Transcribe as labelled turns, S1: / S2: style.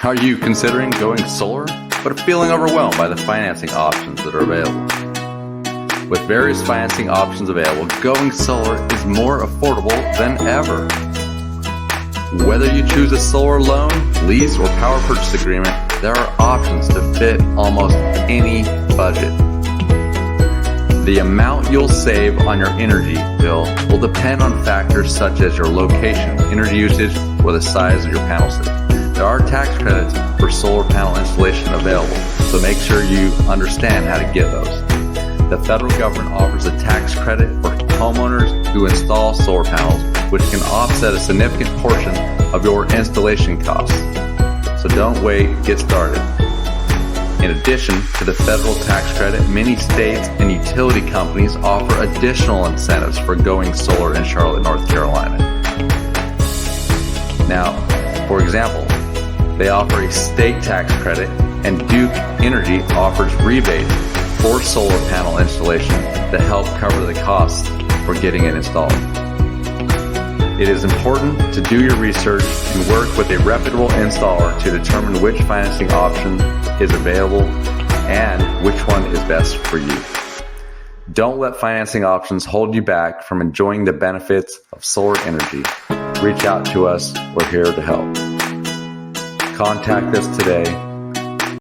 S1: Are you considering going solar, but feeling overwhelmed by the financing options that are available? With various financing options available, going solar is more affordable than ever. Whether you choose a solar loan, lease, or power purchase agreement, there are options to fit almost any budget. The amount you'll save on your energy bill will depend on factors such as your location, energy usage, or the size of your panel system. There are tax credits for solar panel installation available, so make sure you understand how to get those. The federal government offers a tax credit for homeowners who install solar panels, which can offset a significant portion of your installation costs. So don't wait, get started. In addition to the federal tax credit, many states and utility companies offer additional incentives for going solar in Charlotte, North Carolina. Now, for example, they offer a state tax credit, and Duke Energy offers rebates for solar panel installation to help cover the costs for getting it installed. It is important to do your research and work with a reputable installer to determine which financing option is available and which one is best for you. Don't let financing options hold you back from enjoying the benefits of solar energy. Reach out to us. We're here to help. Contact us today